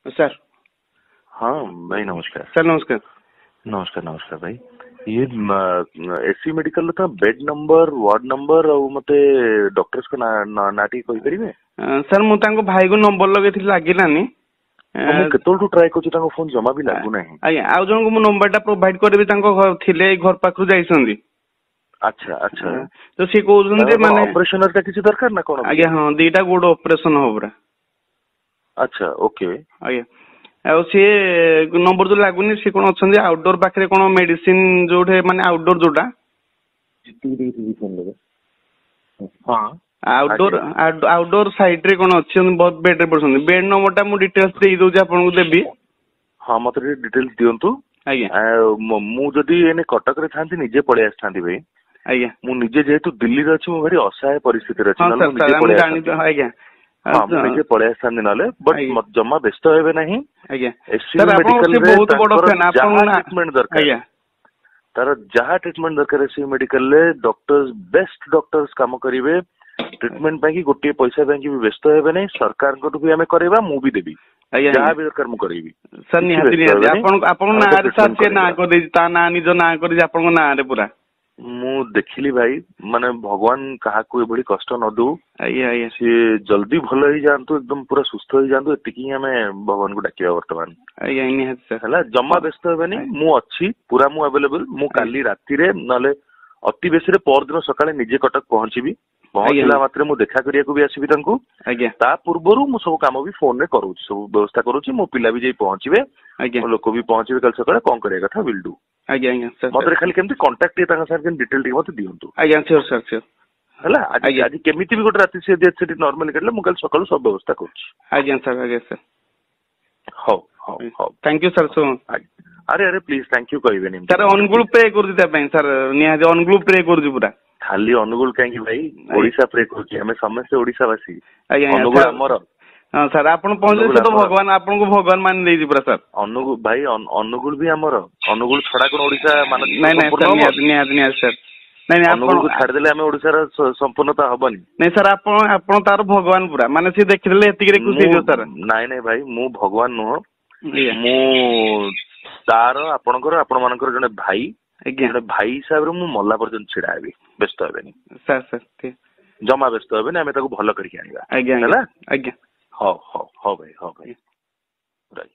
Sir. हाँ भाई नमस्कार। सर नमस्कार। नमस्कार नमस्कार भाई। ये एससी मेडिकल था बेड नंबर वार्ड नंबर और मते डॉक्टर्स को नाटी कहि परिबे? सर मु तांको भाई को नंबर लगेथिल लागिलानी। मु केतोलटू ट्राई करछि तांको फोन जमा भी लागु नाही। आज्ञा आउ जन को मु नंबर टा प्रोवाइड करबी तांको घर थिले घर पाखरु जाइसंदी। अच्छा अच्छा तो सी कहउछन माने ऑपरेशन का किसी दरकार ना कोन? आज्ञा हां दीटा गोड ऑपरेशन होबरा। अच्छा ओके। आज्ञा आ सी नंबर जो लागुनी सी कोन अछन आउटडोर पाखरे कोन मेडिसिन जोठे माने आउटडोर जोटा हां आउटडोर आउटडोर साइड रे कोन अछि बहुत बेड रे पड़छन बेड नंबर टा मु डिटेल्स दे दउ आपन को देबी। हां मते डिटेल्स दियंतु। आज्ञा मु जदी एने कटक रे थांती निजे पळे आस्थांती भाई। आज्ञा मु निजे जेहेतु दिल्ली रे अछि मु भारी असहाय परिस्थिति रे अछि हां न सर निजे हम पळे जानि आज्ञा हाँ मुझे पड़े आस्थान नाले बट जमा व्यस्त हेबे नहीं। आज्ञा एससी सर मेडिकल आपन रे बहुत बड़ फैन आपन ट्रीटमेंट दरकार आज्ञा तार जहाँ ट्रीटमेंट दरकार एससी मेडिकल रे डॉक्टर्स बेस्ट डॉक्टर्स काम करिवे ट्रीटमेंट ପାଇଁ कि गोटे पैसा ପାଇଁ कि व्यस्त हेबे नहीं। सरकार को भी हमें करेबा मु भी देबी जहाँ भी दरकार मु करेबी सर निहाती निहाती आपन आपन ना रे सर से ना को दे ता ना निज ना करि आपन को ना रे पूरा मु देखिली भाई माने भगवान कहा को एबडी कष्ट न दउ। आज्ञा आज्ञा से जल्दी भल ही जानतु एकदम पूरा सुस्थ ही जानतु एतिकी हमें भगवान को डाकिया वर्तमान। आज्ञा निहाती सर हला जम्मा व्यस्त हेबेनी मु अछि पूरा मु अवेलेबल मु काली राती रे नले अति बेसी रे पर दिन सकाळे निजे कटक पहुंचीबी पहुंचला मात्रे मु देखा करिया को भी आसीबी तांको। आज्ञा ता पूर्वरु मु सब काम भी फोन रे करूची सब व्यवस्था करूची मो पिला भी जाई पहुंचीबे आज्ञा लोक भी पहुंचीबे कल सकाळे कोन करिया कथा विल डू। आज्ञा आज्ञा सर मते खाली केमती कांटेक्ट ये तांका सर डिटेल टी मते दियंतु। आज्ञा श्योर सर श्योर हला आज आज केमिति भी गोटे राती से देछ नॉर्मली करले मु कल सकाळु सब व्यवस्था करूची। आज्ञा सर हो हो हो थैंक यू सर सो अरे अरे प्लीज थैंक यू कहबे नहीं सर अनुगुल पे करूची ता पई सर निहाती अनुगुल पे करूची पूरा खाली अनुगुल काहे भाई ओडिसा प्रे करूची हमें समस्त ओडिसा वासी आज्ञा अनुगुल हमर हां सर आपन पहुंचे से तो भगवान आपन को भगवान मान देजी पूरा सर अनुगुल भाई अनुगुल भी हमर अनुगुल छडा कोन ओडिसा मान नहीं नहीं सर निहाती सर नहीं अनुगुल को छाड़ देले हमें ओडिसा रा संपूर्णता हबनी नहीं सर आपन आपन तार भगवान पूरा माने से देखिले एतिक रे खुशी हो सर नहीं नहीं भाई मु भगवान नो मु तार आपनकर आपन मानकर जने भाई जने भाई हिसाब रे मु मल्ला पर्यंत छिड़ा हेबी व्यस्त हेबेनी सर सर ठीक जमा व्यस्त हेबेनी हमें ताको भलो करके आनिबा आज्ञा हैला आज्ञा हो भाई राइट।